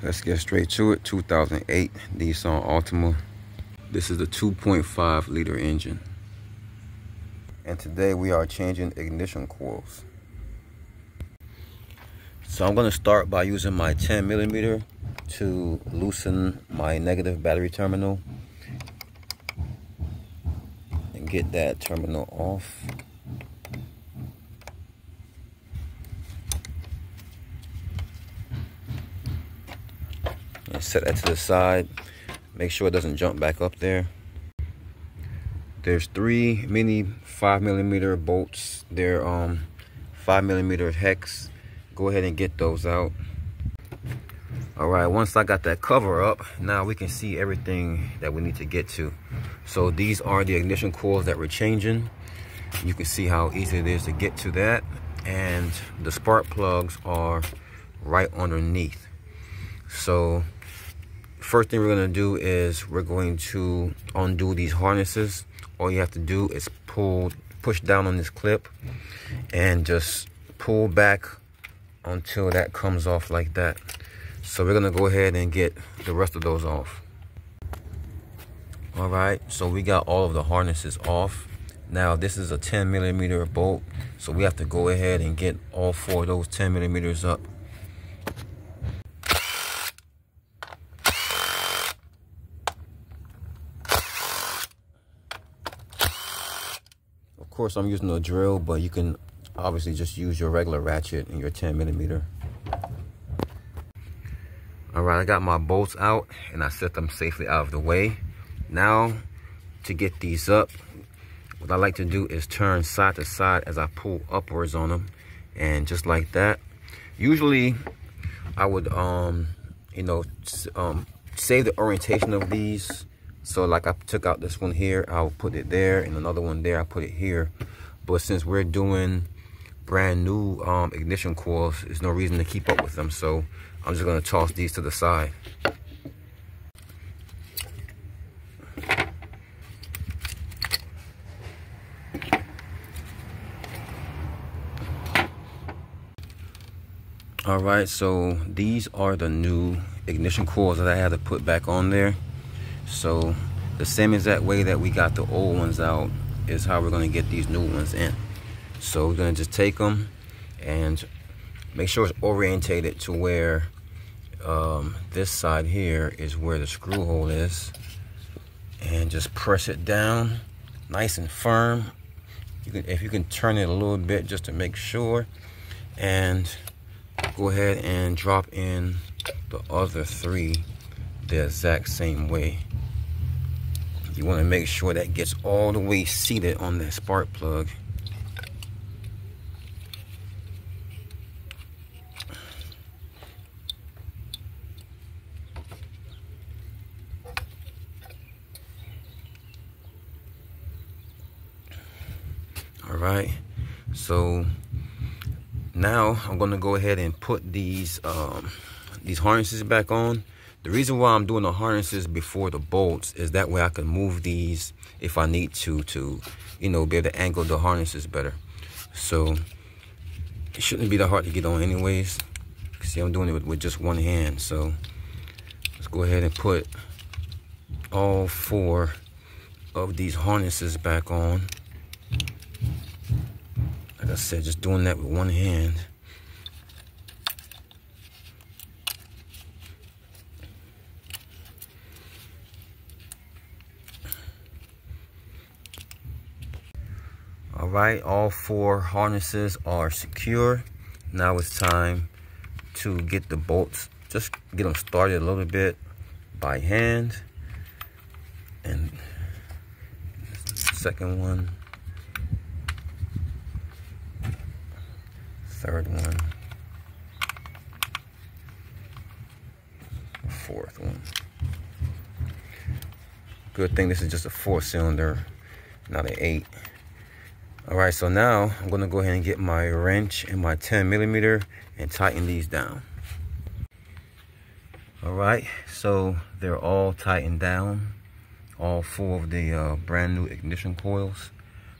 Let's get straight to it. 2008 Nissan Altima. This is the 2.5 liter engine. And today we are changing ignition coils. So I'm going to start by using my 10mm to loosen my negative battery terminal and get that terminal off. And set that to the side. Make sure it doesn't jump back up there. There's 3 mini 5mm bolts. They're 5mm hex. Go ahead and get those out. Alright, once I got that cover up, now we can see everything that we need to get to. So these are the ignition coils that we're changing. You can see how easy it is to get to that. And the spark plugs are right underneath. So first thing we're going to do is we're going to undo these harnesses. All you have to do is push down on this clip and just pull back until that comes off like that. So we're going to go ahead and get the rest of those off. All right, so we got all of the harnesses off. Now this is a 10mm bolt, so we have to go ahead and get all 4 of those 10mm up. Of course, I'm using a drill, but you can obviously just use your regular ratchet and your 10mm. All right, I got my bolts out and I set them safely out of the way. Now, to get these up, what I like to do is turn side to side as I pull upwards on them, and just like that. Usually, I would, save the orientation of these. So like I took out this one here, I'll put it there, and another one there, I'll put it here. But since we're doing brand new ignition coils, there's no reason to keep up with them. So I'm just gonna toss these to the side. All right, so these are the new ignition coils that I had to put back on there. So the same exact way that we got the old ones out is how we're going to get these new ones in. So we're going to just take them and make sure it's orientated to where this side here is where the screw hole is, and just press it down nice and firm. If you can turn it a little bit just to make sure, and go ahead and drop in the other 3 the exact same way. You want to make sure that gets all the way seated on that spark plug. All right, so now I'm going to go ahead and put these harnesses back on. The reason why I'm doing the harnesses before the bolts is that way I can move these if I need to be able to angle the harnesses better. So it shouldn't be that hard to get on anyways. See, I'm doing it with just one hand. So let's go ahead and put all 4 of these harnesses back on. Like I said, just doing that with one hand. All right, all 4 harnesses are secure. Now it's time to get the bolts. Just get them started a little bit by hand. And second one, 3rd one, 4th one. Good thing this is just a 4-cylinder, not an 8. All right, so now I'm gonna go ahead and get my wrench and my 10mm and tighten these down. All right, so they're all tightened down, all 4 of the brand new ignition coils.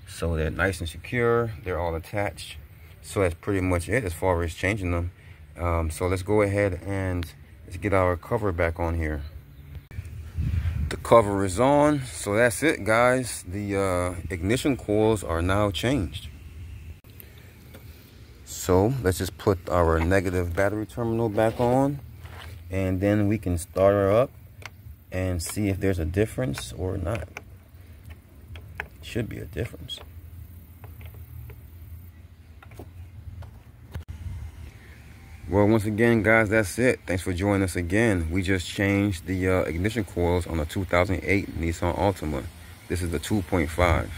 So they're nice and secure, they're all attached. So that's pretty much it as far as changing them. So let's go ahead and Let's get our cover back on here. The cover is on, so that's it, guys. The ignition coils are now changed. So let's just put our negative battery terminal back on, and then we can start her up and see if there's a difference or not. Should be a difference. Well, once again, guys, that's it. Thanks for joining us again. We just changed the ignition coils on a 2008 Nissan Altima. This is the 2.5.